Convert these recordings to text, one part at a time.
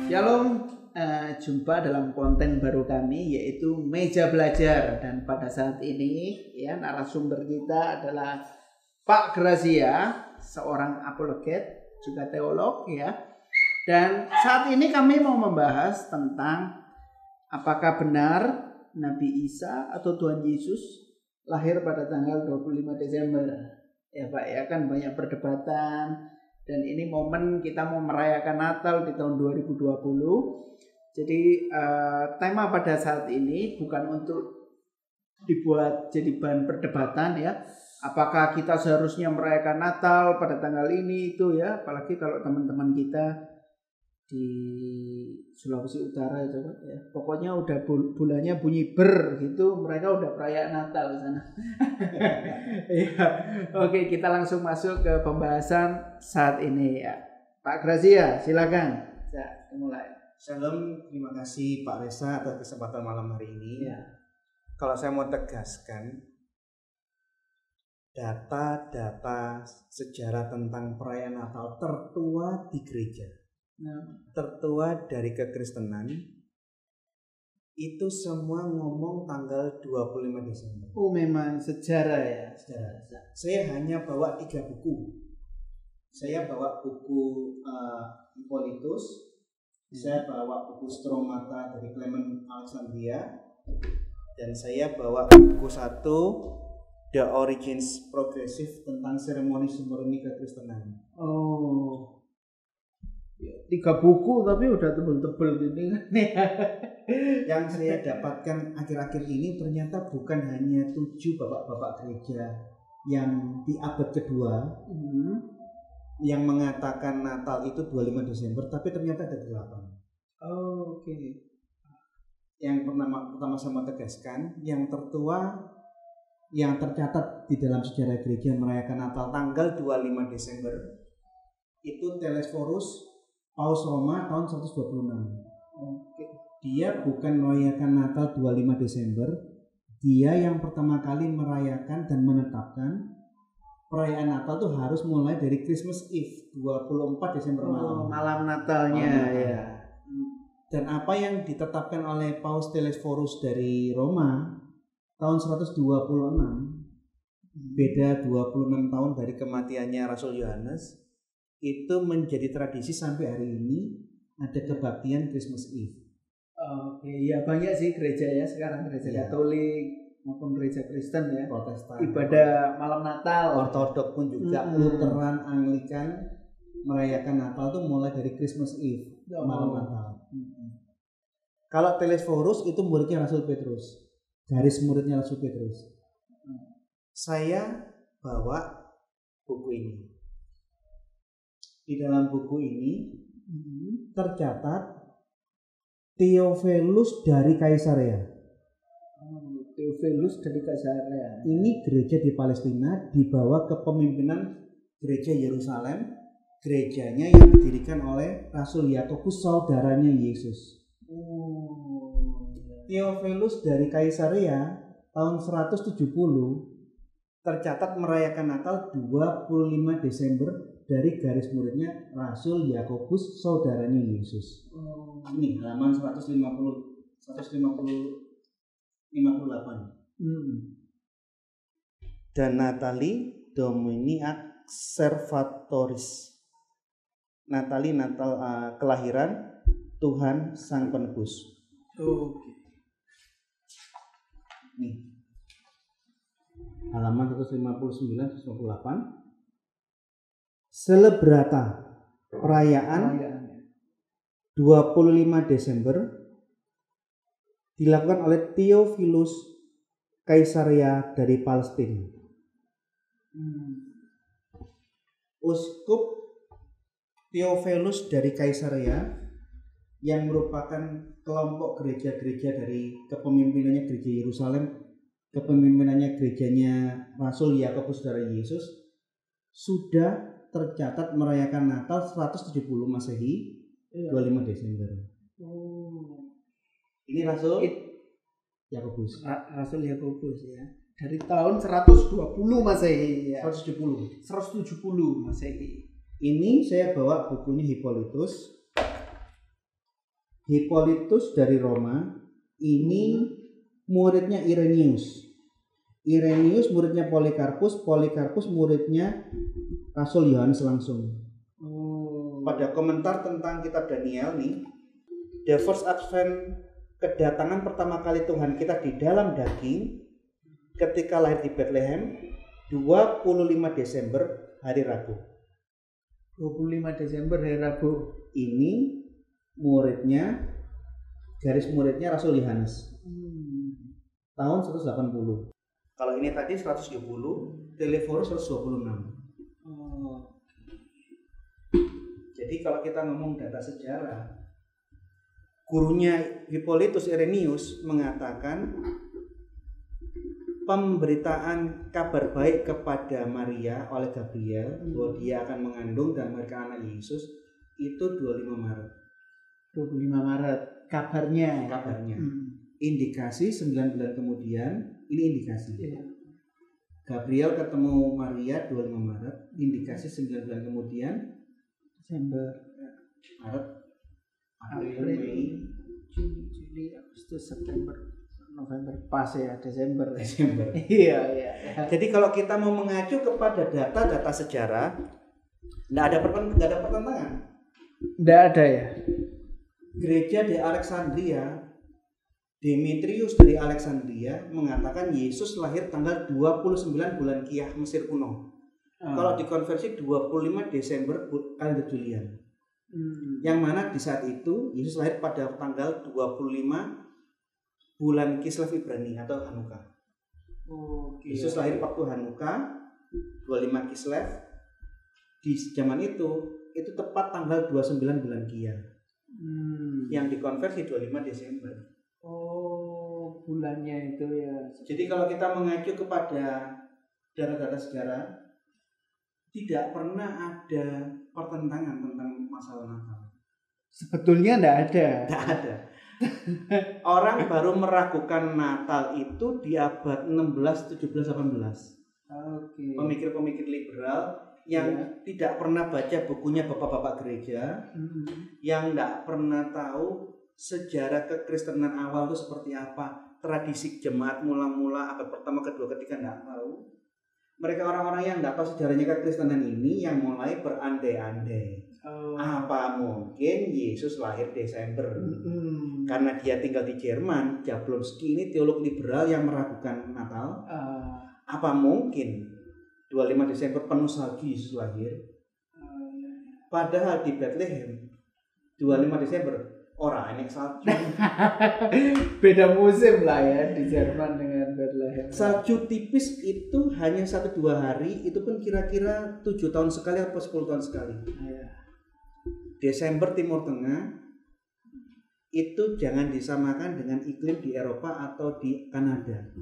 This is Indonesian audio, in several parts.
Shalom, jumpa dalam konten baru kami yaitu Meja Belajar, dan pada saat ini ya narasumber kita adalah Pak Grazia, seorang apologet juga teolog ya. Dan saat ini kami mau membahas tentang apakah benar Nabi Isa atau Tuhan Yesus lahir pada tanggal 25 Desember. Ya Pak ya, kan banyak perdebatan. Dan ini momen kita mau merayakan Natal di tahun 2020. Jadi tema pada saat ini bukan untuk dibuat jadi bahan perdebatan ya. Apakah kita seharusnya merayakan Natal pada tanggal ini itu ya. Apalagi kalau teman-teman kita di Sulawesi Utara itu Pak ya. Pokoknya udah bulannya bunyi ber gitu, mereka udah perayaan Natal di sana. Ya. Oke, kita langsung masuk ke pembahasan saat ini ya. Pak Grazia, silakan. Ya, mulai. Shalom, terima kasih Pak Reza atas kesempatan malam hari ini. Ya. Kalau saya mau tegaskan, data-data sejarah tentang perayaan Natal tertua di gereja, tertua dari kekristenan, itu semua ngomong tanggal 25 Desember. Oh, memang sejarah ya. Sejarah. Saya hanya bawa 3 buku. Saya bawa buku Hippolytus, saya bawa buku Stromata dari Clement Alexandria, dan saya bawa buku 1 The Origins Progressive tentang seremoni semurni kekristenan. Oh, 3 buku tapi udah tebel-tebel gini kan. Yang saya dapatkan akhir-akhir ini ternyata bukan hanya 7 bapak-bapak gereja yang di abad kedua yang mengatakan Natal itu 25 Desember, tapi ternyata ada 8. Oh, oke. Yang pertama saya mau tegaskan, yang tertua yang tercatat di dalam sejarah gereja merayakan Natal tanggal 25 Desember itu Telesphorus Paus Roma tahun 126. Oke. Dia bukan merayakan Natal 25 Desember, dia yang pertama kali merayakan dan menetapkan perayaan Natal tuh harus mulai dari Christmas Eve 24 Desember malam. Malam Natalnya ya. Dan apa yang ditetapkan oleh Paus Telesphorus dari Roma tahun 126, beda 26 tahun dari kematiannya Rasul Yohanes, itu menjadi tradisi sampai hari ini ada kebaktian Christmas Eve. Oke, ya banyak sih gereja ya sekarang, gereja Katolik maupun gereja Kristen ya, Protestan, ibadah malam Natal. Ortodok pun juga, Lutheran, Anglikan merayakan Natal tuh mulai dari Christmas Eve, malam Natal. Kalau Telesphorus itu muridnya Rasul Petrus, garis muridnya Rasul Petrus. Saya bawa buku ini. Di dalam buku ini tercatat Theophilus dari Kaisarea. Theophilus dari Kaisarea. Ini gereja di Palestina di bawah kepemimpinan gereja Yerusalem. Gerejanya yang didirikan oleh Rasul Yakobus, saudaranya Yesus. Theophilus dari Kaisarea tahun 170 tercatat merayakan Natal 25 Desember dari garis muridnya Rasul Yakobus, saudaranya Yesus. Ini halaman 158. Dan Natali Domini ad Servatoris. Natali Natal kelahiran Tuhan Sang Penebus. Nih. Halaman 159-158. Celebrata perayaan 25 Desember dilakukan oleh Theophilus Kaisarea dari Palestina. Uskup Theophilus dari Kaisarea yang merupakan kelompok gereja-gereja dari kepemimpinannya gereja Yerusalem, kepemimpinannya gerejanya Rasul Yakobus saudara Yesus, sudah tercatat merayakan Natal 170 Masehi 25 Desember. Ini Rasul Yakobus. Rasul Yakobus ya. Dari tahun 120 Masehi ya. 170 Masehi. Ini saya bawa bukunya Hippolytus. Hippolytus dari Roma, ini muridnya Irenaeus. Irenaeus muridnya Polikarpus, Polikarpus muridnya Rasul Yohanes langsung. Pada komentar tentang kitab Daniel nih, the first advent, kedatangan pertama kali Tuhan kita di dalam daging ketika lahir di Bethlehem 25 Desember hari Rabu. 25 Desember hari Rabu. Ini muridnya, garis muridnya Rasul Yohanes. Tahun 180. Kalau ini tadi 170, Telephorus 126. Jadi kalau kita ngomong data sejarah, gurunya Hippolytus Irenaeus mengatakan pemberitaan kabar baik kepada Maria oleh Gabriel bahwa dia akan mengandung dan melahirkan anak Yesus itu 25 Maret. 25 Maret kabarnya. Indikasi 9 bulan kemudian, ini indikasi. Gabriel ketemu Maria 25 Maret, indikasi 9 bulan kemudian Desember, Maret, April, Mei, Juni, Agustus, September, November, pas ya Desember. Iya. Jadi kalau kita mau mengacu kepada data-data sejarah, nggak ada pertentangan. Nggak ada ya. Gereja di Alexandria, Demetrius dari Alexandria mengatakan Yesus lahir tanggal 29 bulan Kiyah Mesir kuno. Kalau dikonversi 25 Desember kalender Julian. Yang mana di saat itu Yesus lahir pada tanggal 25 bulan Kislev Ibrani atau Hanukkah. Yesus lahir waktu Hanukkah 25 Kislev. Di zaman itu tepat tanggal 29 bulan Kiyah. Yang dikonversi 25 Desember. Bulannya itu ya. Jadi kalau kita mengacu kepada data-data sejarah, tidak pernah ada pertentangan tentang masalah Natal. Sebetulnya tidak ada. Orang baru meragukan Natal itu di abad 16, 17, 18. Pemikir-pemikir liberal yang tidak pernah baca bukunya bapak-bapak gereja, yang tidak pernah tahu sejarah kekristenan awal itu seperti apa, tradisi jemaat mula-mula abad pertama, kedua, ketiga tidak tahu. Mereka orang-orang yang tidak tahu sejarahnya kekristenan ini yang mulai berandai-andai. Apa mungkin Yesus lahir Desember? Karena dia tinggal di Jerman, Jablonski ini teolog liberal yang meragukan Natal. Apa mungkin 25 Desember penuh salju Yesus lahir? Padahal di Bethlehem 25 Desember orang enek salju. Beda musim lah ya di Jerman dengan Bethlehem. Salju tipis itu hanya 1-2 hari, itu pun kira-kira 7 tahun sekali atau 10 tahun sekali. Desember Timur Tengah itu jangan disamakan dengan iklim di Eropa atau di Kanada.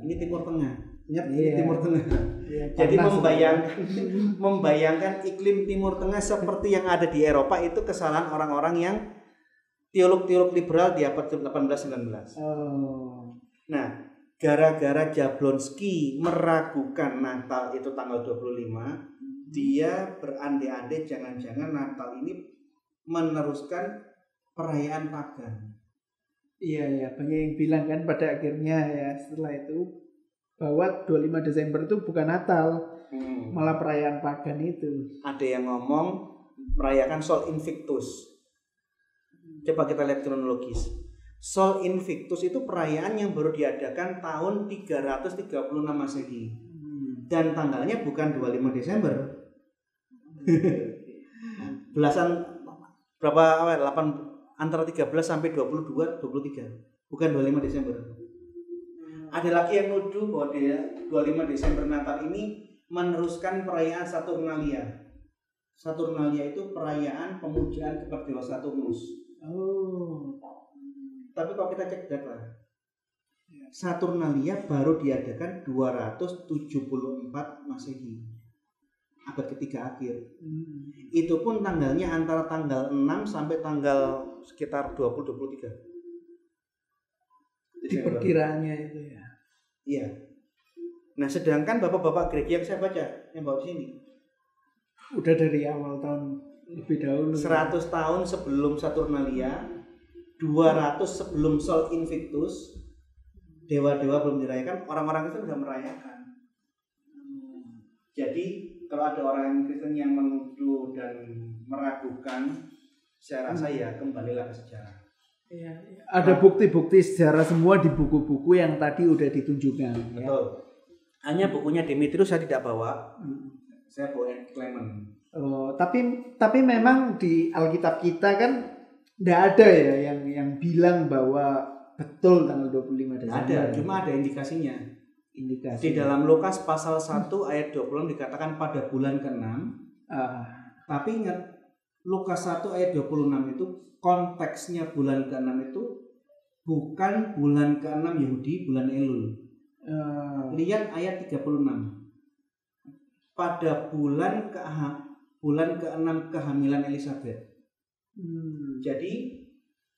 Ini Timur Tengah. Ingat Timur Tengah. Jadi membayangkan iklim Timur Tengah seperti yang ada di Eropa itu kesalahan orang-orang yang teolog-teolog liberal di abad 18-19. Nah, gara-gara Jablonski meragukan Natal itu tanggal 25, dia berandai-andai jangan-jangan Natal ini meneruskan perayaan pagan. Iya, banyak yang bilang kan pada akhirnya ya setelah itu bahwa 25 Desember itu bukan Natal, malah perayaan pagan itu. Ada yang ngomong merayakan Sol Invictus. Coba kita lihat kronologis. Sol Invictus itu perayaan yang baru diadakan tahun 336 Masehi. Dan tanggalnya bukan 25 Desember. Antara 13 sampai 22, 23. Bukan 25 Desember. Ada lagi yang nuduh bahwa 25 Desember Natal ini meneruskan perayaan Saturnalia. Saturnalia itu perayaan pemujaan kepada dewa Saturnus. Tapi kalau kita cek data, Saturnalia baru diadakan 274 Masehi, abad ketiga akhir. Itu pun tanggalnya antara tanggal 6 sampai tanggal sekitar 20-23. Di perkiraannya itu ya. Iya. Nah, sedangkan bapak-bapak gereja yang saya baca yang bawa sini udah dari awal tahun Lebih dahulu. 100 tahun sebelum Saturnalia, 200 sebelum Sol Invictus, dewa-dewa belum dirayakan, orang-orang itu sudah merayakan. Jadi kalau ada orang Kristen yang menuduh dan meragukan, saya rasa ya kembalilah ke sejarah. Ya, ada bukti-bukti sejarah semua di buku-buku yang tadi udah ditunjukkan. Betul. Ya. Hanya bukunya Demetrius saya tidak bawa. Saya bawa Clement. Oh, tapi memang di Alkitab kita kan tidak ada ya yang bilang bahwa betul tanggal 25 Desember. Ada, cuma ada indikasinya. Di dalam Lukas pasal 1 ayat 26 dikatakan pada bulan ke-6. Tapi ingat, Lukas 1 ayat 26 itu konteksnya bulan ke-6 itu bukan bulan ke-6 Yahudi, bulan Elul. Lihat ayat 36. Pada bulan ke-6 kehamilan Elizabeth. Jadi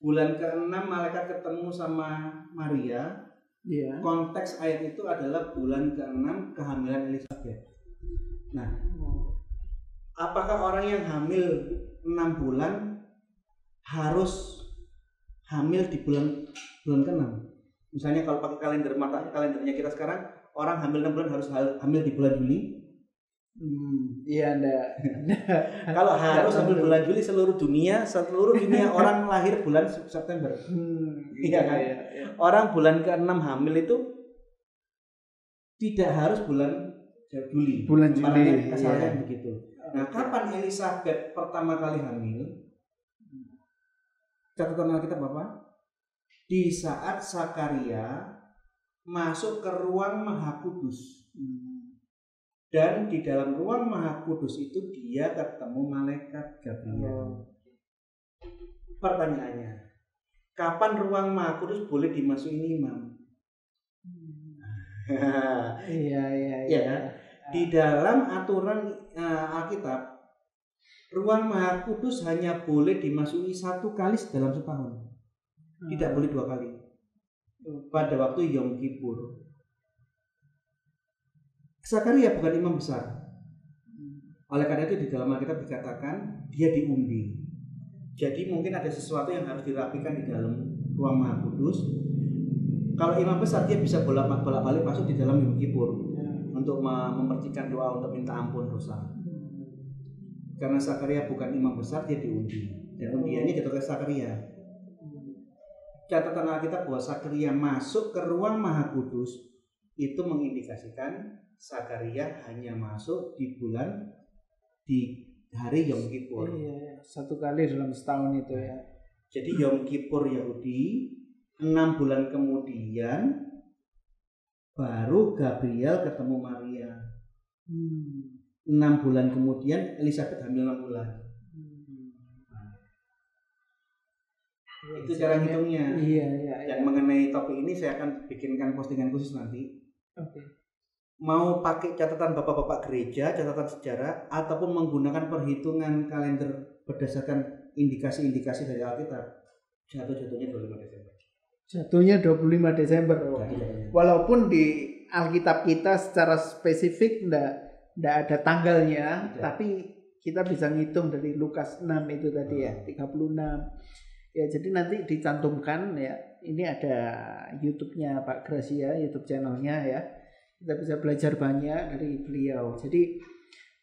bulan ke-6 malaikat ketemu sama Maria. Yeah. Konteks ayat itu adalah bulan ke-6 kehamilan Elizabeth. Nah, apakah orang yang hamil 6 bulan harus hamil di bulan ke-6? Misalnya kalau pakai kalendernya kita sekarang, orang hamil 6 bulan harus hamil di bulan Juli. Iya, enggak. Kalau harus hamil bulan Juli seluruh dunia orang lahir bulan September. Iya kan? Iya. Orang bulan ke-6 hamil itu tidak harus bulan Juli. Bulan Juli. Asalnya begitu. Nah, kapan Elizabeth pertama kali hamil? Catatan kita Bapak. Di saat Zakaria masuk ke ruang Maha Kudus. Dan di dalam ruang Maha Kudus itu dia ketemu malaikat Gabriel. Pertanyaannya, kapan ruang Maha Kudus boleh dimasukin imam? Iya. Di dalam aturan Alkitab, ruang Maha Kudus hanya boleh dimasuki 1 kali dalam setahun. Tidak boleh 2 kali. Pada waktu Yom Kippur. Zakaria bukan imam besar. Oleh karena itu di dalam Alkitab dikatakan dia diundi. Jadi mungkin ada sesuatu yang harus dirapikan di dalam ruang Maha Kudus. Kalau imam besar dia bisa bolak-balik masuk di dalam Yom Kippur untuk memercikan doa untuk minta ampun dosa. Karena Zakaria bukan imam besar, dia diundi. Dan undiannya jatuh ke Zakaria. Catatan Alkitab bahwa Zakaria masuk ke ruang Maha Kudus itu mengindikasikan Zakaria hanya masuk di hari Yom Kippur. Iya, 1 kali dalam setahun itu ya. Jadi Yom Kippur Yahudi 6 bulan kemudian baru Gabriel ketemu Maria. 6 bulan kemudian Elizabeth hamil 6 bulan. Itu cara hitungnya. Iya. Dan mengenai topik ini saya akan bikinkan postingan khusus nanti. Oke. Mau pakai catatan bapak-bapak gereja, catatan sejarah, ataupun menggunakan perhitungan kalender berdasarkan indikasi-indikasi dari Alkitab, jatuhnya 25 Desember. Jatuhnya 25 Desember. Walaupun di Alkitab kita secara spesifik enggak ada tanggalnya, tapi kita bisa ngitung dari Lukas 6 itu tadi ya, 36. Ya, jadi nanti dicantumkan ya. Ini ada YouTube-nya Pak Gracia, YouTube channelnya ya. Kita bisa belajar banyak dari beliau. Jadi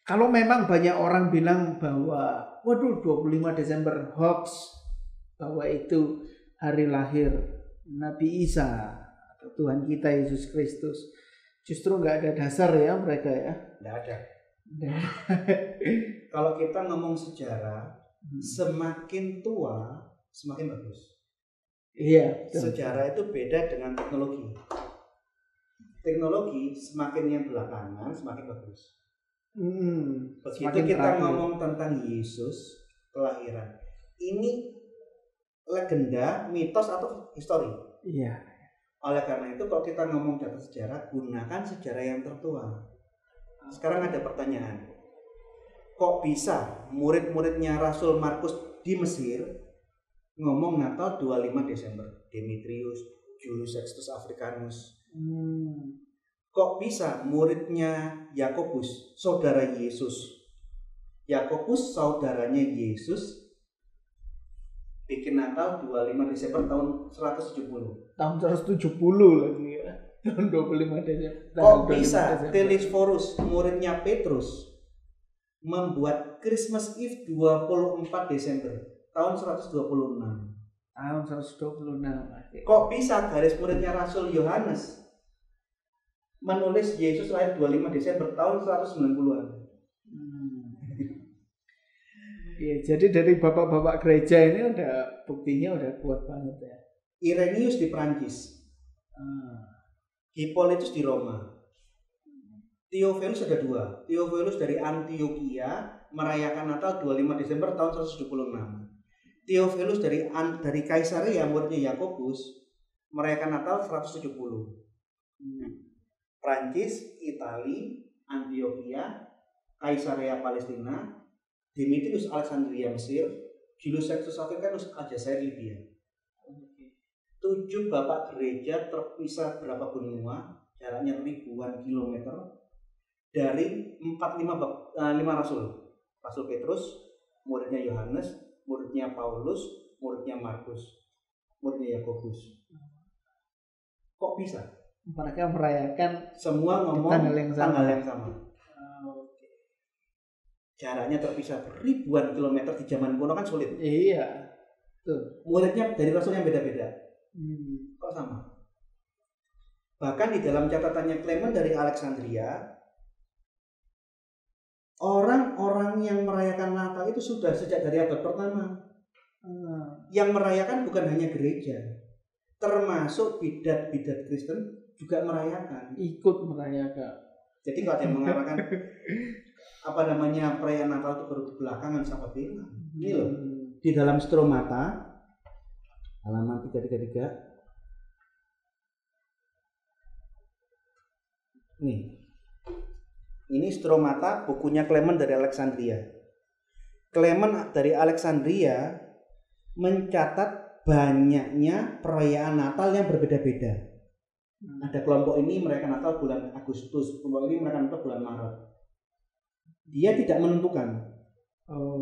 kalau memang banyak orang bilang bahwa waduh 25 Desember hoax, bahwa itu hari lahir Nabi Isa atau Tuhan kita Yesus Kristus, justru nggak ada dasar ya mereka ya. Nggak ada. Kalau kita ngomong sejarah, semakin tua semakin bagus. Iya. Sejarah itu beda dengan teknologi. Teknologi semakin yang belakangan semakin bagus. Begitu semakin kita ngomong tentang Yesus kelahiran, ini legenda, mitos atau histori? Iya. Oleh karena itu kalau kita ngomong data sejarah, gunakan sejarah yang tertua. Sekarang ada pertanyaan, kok bisa murid-muridnya Rasul Markus di Mesir ngomong Natal 25 Desember? Demetrius, Julius Sextus Africanus. Kok bisa muridnya Yakobus, saudara Yesus, Yakobus saudaranya Yesus bikin Natal 25 Desember tahun 170. Tahun 170 lagi ya. Tahun 25 Desember. Kok bisa Telesforus muridnya Petrus membuat Christmas Eve 24 Desember tahun 126? Tahun 126. Kok bisa garis muridnya Rasul Yohanes menulis Yesus lahir 25 Desember tahun 190-an? Ya, jadi dari bapak-bapak gereja ini udah buktinya udah kuat banget ya. Irenaeus di Prancis, Hippolytus di Roma. Theophilus ada dua. Theophilus dari Antioquia merayakan Natal 25 Desember tahun 176. Theophilus dari Kaisarea muridnya Yakobus merayakan Natal 170. Prancis, Itali, Antioquia, Kaisarea Palestina, Demetrius Alexandria Mesir, Julius Sextus Africanus Aljazair Libya. 7 bapak gereja terpisah berapa benua, jaraknya ribuan kilometer dari 5 rasul. Rasul Petrus, muridnya Yohanes, muridnya Paulus, muridnya Markus, muridnya Yakobus. Kok bisa? Mereka merayakan semua ngomong tanggal yang sama. Jaraknya terpisah ribuan kilometer di zaman kuno kan sulit. Iya. Tuh. Muridnya dari rasul yang beda-beda. Kok sama? Bahkan di dalam catatannya Clement dari Alexandria, orang-orang yang merayakan Natal itu sudah sejak dari abad pertama. Yang merayakan bukan hanya gereja, termasuk bidat-bidat Kristen juga merayakan. Ikut merayakan. Jadi kalau ada yang mengatakan perayaan Natal itu baru belakangan, sahabat bilang. Ini loh, di dalam Stromata halaman 333. Ini Stromata, bukunya Clement dari Alexandria. Clement dari Alexandria mencatat banyaknya perayaan Natal yang berbeda-beda. Ada kelompok ini merayakan Natal bulan Agustus, kelompok ini merayakan Natal bulan Maret. Dia tidak menentukan.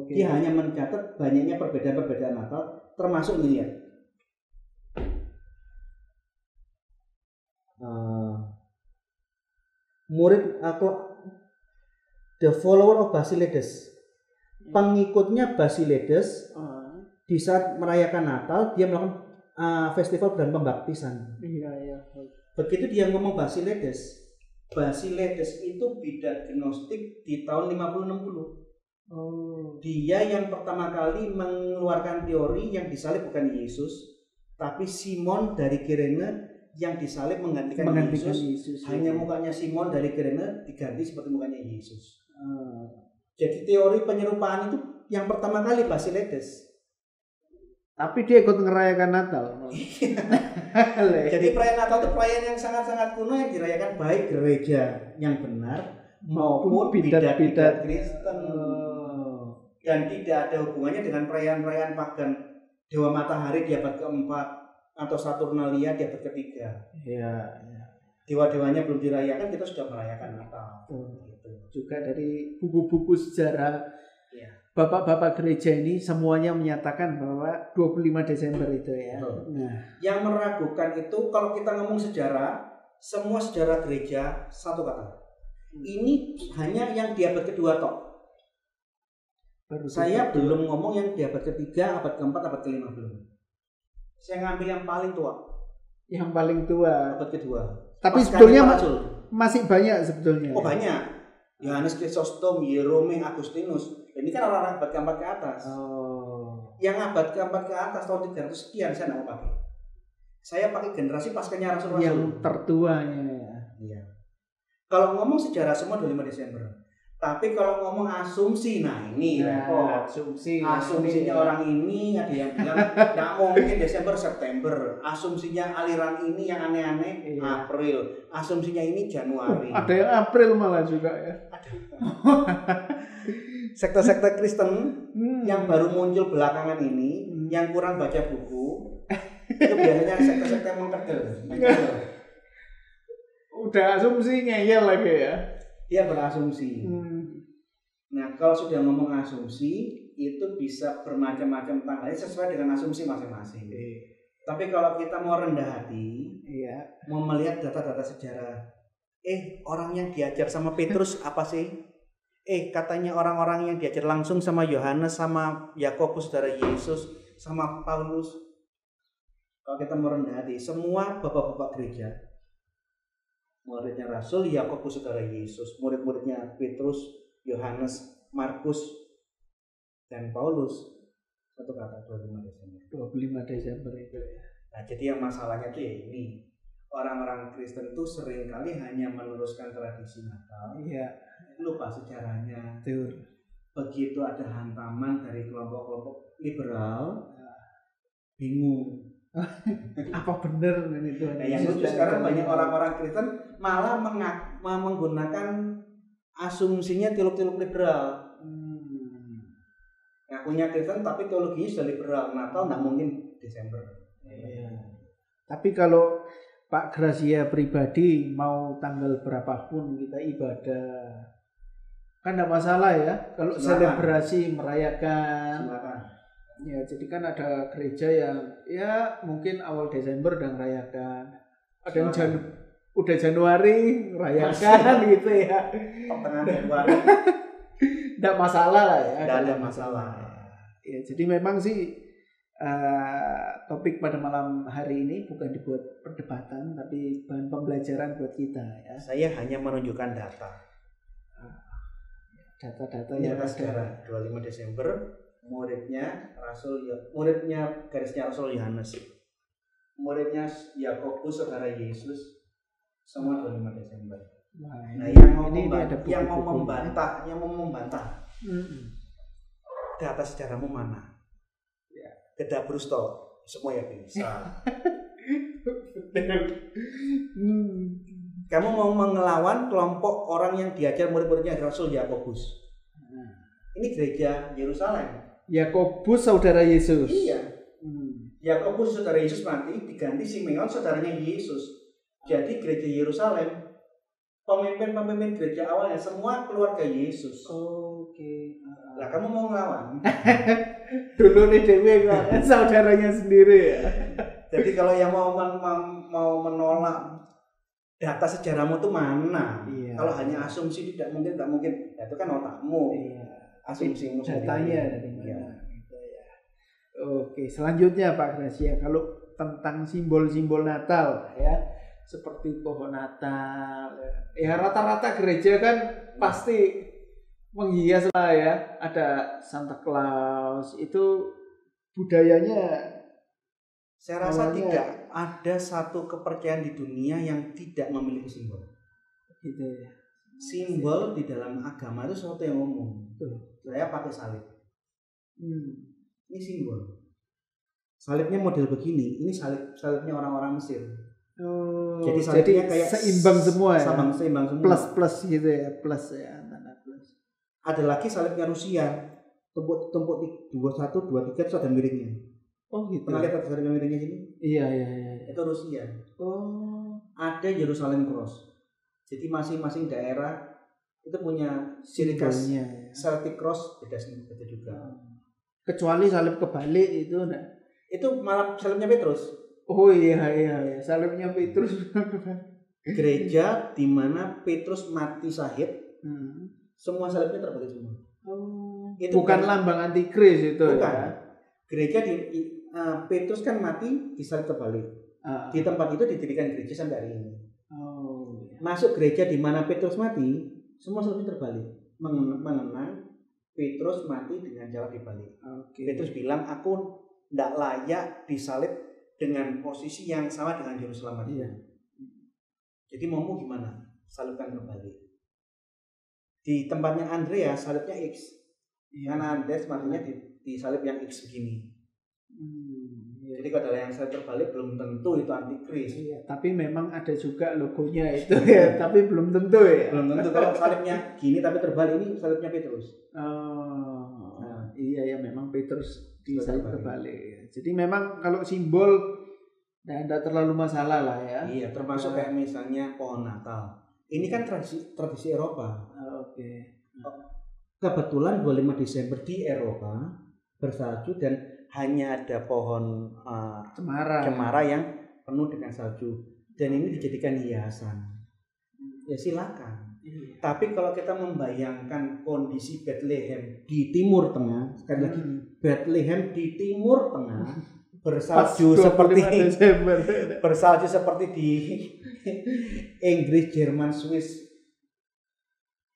Dia hanya mencatat banyaknya perbedaan-perbedaan Natal, termasuk lihat. The follower of Basilides, pengikutnya Basilides di saat merayakan Natal dia melakukan festival dan pembaptisan. Iya. Begitu dia ngomong Basilides itu bidat gnostik di tahun 50-60. Dia yang pertama kali mengeluarkan teori yang disalib bukan Yesus, tapi Simon dari Kirene yang disalib menggantikan Yesus. Hanya mukanya Simon dari Kirene diganti seperti mukanya Yesus. Jadi teori penyerupaan itu yang pertama kali Basilides. Tapi dia ikut ngerayakan Natal. Jadi perayaan Natal itu perayaan yang sangat-sangat kuno yang dirayakan baik gereja yang benar maupun bidat-bidat Kristen. Dan tidak ada hubungannya dengan perayaan-perayaan pagan Dewa Matahari di abad keempat atau Saturnalia di abad ketiga. Iya. Dewa-dewanya belum dirayakan, kita sudah merayakan Natal. Gitu. Juga dari buku-buku sejarah. Bapak-bapak gereja ini semuanya menyatakan bahwa 25 Desember itu ya. Nah, yang meragukan itu kalau kita ngomong sejarah, semua sejarah gereja satu kata. Ini hanya yang di abad kedua toh. Saya belum ngomong yang di abad ketiga, abad keempat, abad kelima belum. Saya ngambil yang paling tua. Yang paling tua. Abad kedua. Tapi sebetulnya masih banyak sebetulnya. Oh banyak. Yohanes Chrysostom, Yerome, Agustinus. Ini kan orang-orang abad keempat ke atas. Yang abad keempat ke atas tahun 300 sekian saya nggak mau pakai. Saya pakai generasi paskanya Rasul-Rasul. Yang tertuanya ya. Iya. Kalau ngomong sejarah semua 25 Desember. Tapi kalau ngomong asumsi, nah ini asumsinya orang ini ada yang bilang nggak mungkin Desember September. Asumsinya aliran ini yang aneh-aneh April. Asumsinya ini Januari. Ada yang April malah juga ya. Ada. Sekte-sekte Kristen yang baru muncul belakangan ini, yang kurang baca buku, itu biasanya sekte-sekte mengkedel. Udah asumsi ngeyel lagi ya. Dia berasumsi. Nah, kalau sudah ngomong asumsi, itu bisa bermacam-macam tanggalnya sesuai dengan asumsi masing-masing. Tapi kalau kita mau rendah hati, mau melihat data-data sejarah, orang yang diajar sama Petrus apa sih? Katanya orang-orang yang diajar langsung sama Yohanes, sama Yakobus saudara Yesus, sama Paulus. Kalau kita mau rendah hati, semua bapak-bapak gereja, muridnya Rasul, Yakobus saudara Yesus, murid-muridnya Petrus, Yohanes, Markus, dan Paulus, satu kata 25 Desember. 25 Desember itu ya. Nah, jadi yang masalahnya tuh ya ini, orang-orang Kristen tuh seringkali hanya meneruskan tradisi Natal, lupa sejarahnya. Betul. Begitu ada hantaman dari kelompok-kelompok liberal, bingung. Apa benar ini Tuhan? Nah, yang lucu sekarang banyak orang-orang Kristen malah menggunakan asumsinya teolog-teolog liberal. Ngakunya Kristen tapi teologinya sudah liberal. Natal nggak mungkin Desember. Tapi kalau Pak Gracia pribadi mau tanggal berapapun kita ibadah, kan tidak masalah ya. Kalau selebrasi merayakan. Silakan. Ya, jadi kan ada gereja yang ya mungkin awal Desember udah merayakan. Ada yang udah Januari merayakan gitu ya. Pertengahan Februari. Tidak masalah lah ya. Tidak ada masalah. Ya, jadi memang sih topik pada malam hari ini bukan dibuat perdebatan, tapi bahan pembelajaran buat kita ya. Saya hanya menunjukkan data. Data-data yang sejarah 25 Desember, muridnya garisnya Rasul Yohanes, muridnya Yakobus saudara Yesus, semua 25 Desember. Nah, yang mau membantah data sejarahmu mana? Kedah Brusto, semua ya bisa. Kamu mau mengelawan kelompok orang yang diajar murid-muridnya Rasul Yakobus. Ini gereja Yerusalem. Yakobus saudara Yesus. Iya. Yakobus saudara Yesus mati, diganti Simeon saudaranya Yesus. Jadi gereja Yerusalem, pemimpin-pemimpin gereja awalnya semua keluarga Yesus. Oke. Lah kamu mau ngelawan? Dulu nih Dewi kan saudaranya sendiri ya. Jadi kalau yang mau menolak data sejarahmu itu mana? Iya. Kalau hanya asumsi tidak mungkin. Ya, itu kan otakmu. Iya. Asumsimu datanya dari mana? Iya. Gitu ya. Oke, selanjutnya Pak Gracia, kalau tentang simbol-simbol Natal ya, seperti pohon Natal, ya rata-rata gereja kan pasti menghias lah ya, ada Santa Claus, itu budayanya. Saya rasa tidak ada satu kepercayaan di dunia yang tidak memiliki simbol. Gitu ya. Simbol di dalam agama itu sesuatu yang umum. Saya pakai salib. Ini simbol. Salibnya model begini. Ini salibnya orang-orang Mesir. Jadi salibnya kayak seimbang semua ya. Seimbang semua. Plus gitu ya, plus ya, tanda plus. Ada lagi salibnya Rusia. Tumpuk 21, 23 itu ada miringnya. Oh gitu. Pernah lihat salibnya miringnya sini? Iya. Itu Rusia. Oh. Ada Jerusalem Cross. Jadi masing-masing daerah itu punya ciri khas. Celtic Cross beda juga. Kecuali salib kebalik itu enggak. Itu malah salibnya Petrus. Oh iya. Salibnya Petrus. Gereja di mana Petrus mati syahid. Semua salibnya terbalik semua. Oh. Itu bukan lambang antikris itu. Bukan. Ya. Gereja Petrus kan mati disalib terbalik. Di tempat itu didirikan gereja sampai hari ini. Masuk gereja di mana Petrus mati, semua salibnya terbalik. Mengenang Petrus mati dengan cara dibalik. Petrus bilang, aku tidak layak disalib dengan posisi yang sama dengan Yerusalem. Iya. Jadi maumu gimana? Salibkan kembali. Di tempatnya Andreas salibnya X. Karena Andreas matinya di salib yang X begini. Jadi kalau ada yang salib terbalik belum tentu itu antikris. Iya, tapi memang ada juga logonya itu ya, tapi belum tentu ya. Belum tentu kalau salibnya gini tapi terbalik, ini salibnya Petrus. Iya ya, memang Petrus disalib terbalik. Jadi memang kalau simbol tidak terlalu masalah lah ya. Iya, termasuk kayak misalnya pohon Natal. Ini kan tradisi Eropa. kebetulan 25 Desember di Eropa bersalju dan hanya ada pohon cemara yang penuh dengan salju dan ini dijadikan hiasan. Ya silakan. Tapi kalau kita membayangkan kondisi Bethlehem di Timur Tengah, sekali lagi Bethlehem di Timur Tengah bersalju seperti di Inggris, Jerman, Swiss,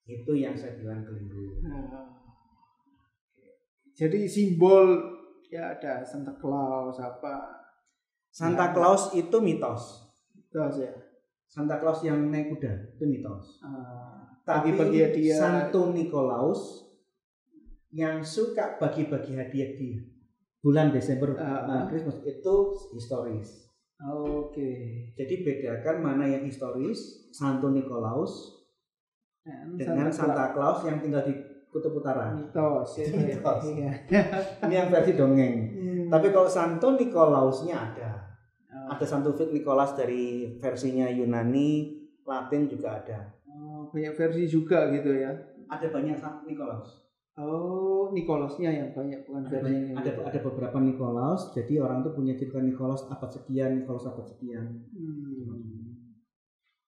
itu yang saya bilang keliru. Jadi simbol ya ada Santa Claus apa? Santa Claus itu mitos. Mitos ya. Santa Claus yang naik kuda itu mitos. Tapi bagi hadiah. Santo Nikolaus yang suka bagi-bagi hadiah di bulan Desember Christmas itu historis. Oke. Jadi bedakan mana yang historis, Santo Nikolaus dengan Santa Claus yang tinggal di Kutub Utara. Mitos. Mitos. Ini yang versi dongeng. Tapi kalau Santo Nikolausnya ada. Ada Santo Nikolaus dari versinya Yunani, Latin juga ada. Banyak versi juga gitu ya. Ada banyak Nikolaus. Oh, Nikolausnya yang banyak bukan versinya. Ada beberapa Nikolaus. Jadi orang tuh punya cerita Nikolaus abad sekian, Nikolaus abad sekian.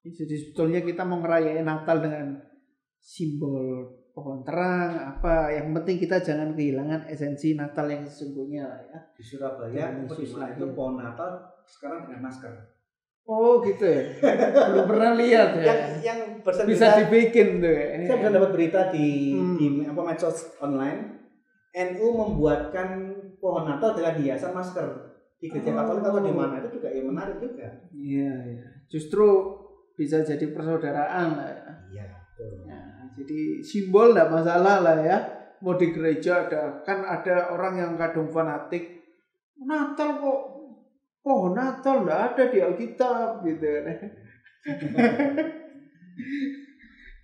Jadi sebetulnya kita mau ngerayain Natal dengan simbol pohon terang apa, yang penting kita jangan kehilangan esensi Natal yang sesungguhnya lah ya. Di Surabaya itu pohon Natal sekarang dengan masker. Oh gitu ya. Belum pernah lihat ya. Yang bisa dibikin tuh ya. Saya bisa dapat berita di medsos online. NU membuatkan pohon Natal dengan hiasan masker di gereja Katolik atau di mana, itu juga yang menarik juga. Iya. Justru bisa jadi persaudaraan lah ya. Iya. Nah, jadi simbol enggak masalah lah ya. Mau di gereja ada orang yang kadung fanatik. Natal kok pohon Natal enggak ada di Alkitab gitu kan.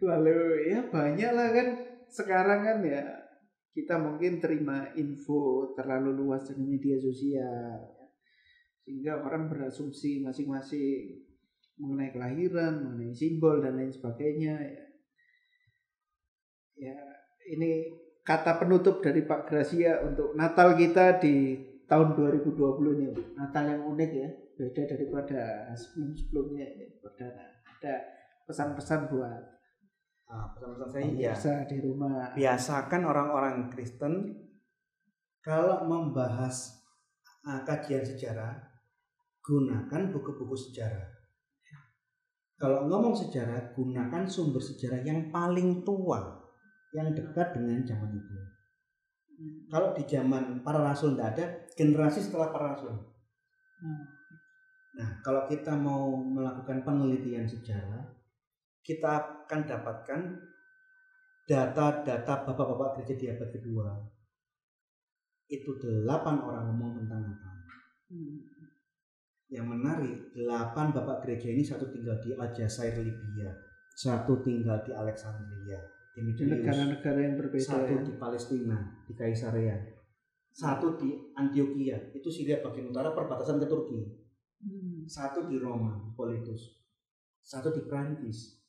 Lalu ya banyak lah kan sekarang kan ya, kita mungkin terima info terlalu luas dari media sosial ya. Sehingga orang berasumsi masing-masing mengenai kelahiran, mengenai simbol dan lain sebagainya ya. Ya, ini kata penutup dari Pak Gracia untuk Natal kita di tahun 2020 ini. Natal yang unik ya, beda daripada sebelum-sebelumnya ya. Ada pesan-pesan buat pesan-pesan saya ya. Di rumah. Biasakan orang-orang Kristen kalau membahas kajian sejarah, gunakan buku-buku sejarah. Kalau ngomong sejarah, gunakan sumber sejarah yang paling tua, yang dekat dengan zaman itu. Kalau di zaman para rasul tidak ada, generasi setelah para rasul. Nah, kalau kita mau melakukan penelitian sejarah, kita akan dapatkan data-data bapak-bapak gereja di abad kedua. Itu 8 orang ngomong tentang Natal. Yang menarik, 8 bapak gereja ini satu tinggal di Aljazair Libya, satu tinggal di Alexandria, di negara-negara yang berbeda, satu di Palestina, di Kaisarea, satu di Antioquia, itu Syria bagian utara perbatasan ke Turki, satu di Roma, Politus, satu di Prancis.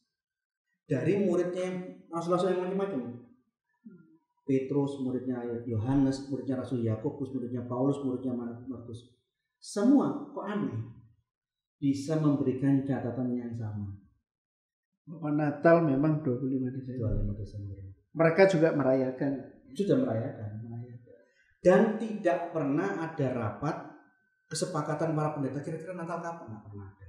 Dari muridnya yang rasul-rasul yang macam-macam, Petrus, muridnya Yohanes, muridnya Rasul Yakobus, muridnya Paulus, muridnya Markus, semua kok aneh bisa memberikan catatan yang sama. Bahwa Natal memang 25 Desember. Mereka juga merayakan. Sudah merayakan. Dan tidak pernah ada rapat kesepakatan para pendeta kira-kira Natal kapan? Nggak pernah ada.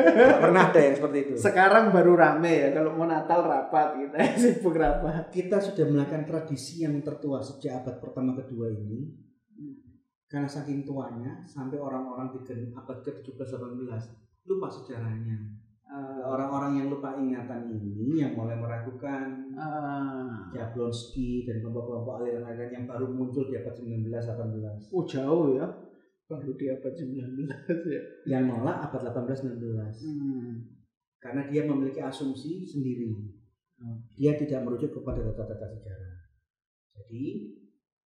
Nggak pernah ada yang seperti itu. Sekarang baru rame ya kalau mau Natal rapat kita sibuk rapat. Kita sudah melakukan tradisi yang tertua sejak abad pertama kedua ini. Karena saking tuanya sampai orang-orang di abad ke-17-18 lupa sejarahnya. Orang-orang yang lupa ingatan ini yang mulai meragukan Jablonski dan kelompok-kelompok aliran-aliran yang baru muncul di abad 19-18. Oh jauh ya, baru di abad 19 ya. Yang nolak abad 18-19. Karena dia memiliki asumsi sendiri. Dia tidak merujuk kepada data-data sejarah. Jadi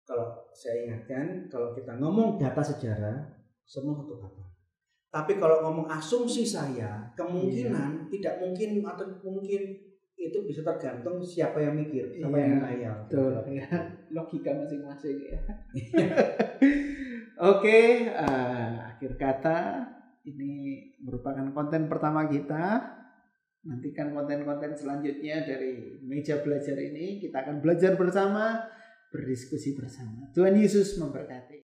kalau saya ingatkan, kalau kita ngomong data sejarah, semua satu kata. Tapi kalau ngomong asumsi saya, kemungkinan tidak mungkin atau mungkin itu bisa tergantung siapa yang mikir, siapa yang menghayal. Betul ya, logika masing-masing ya. Oke, akhir kata ini merupakan konten pertama kita. Nantikan konten-konten selanjutnya dari meja belajar ini. Kita akan belajar bersama, berdiskusi bersama. Tuhan Yesus memberkati.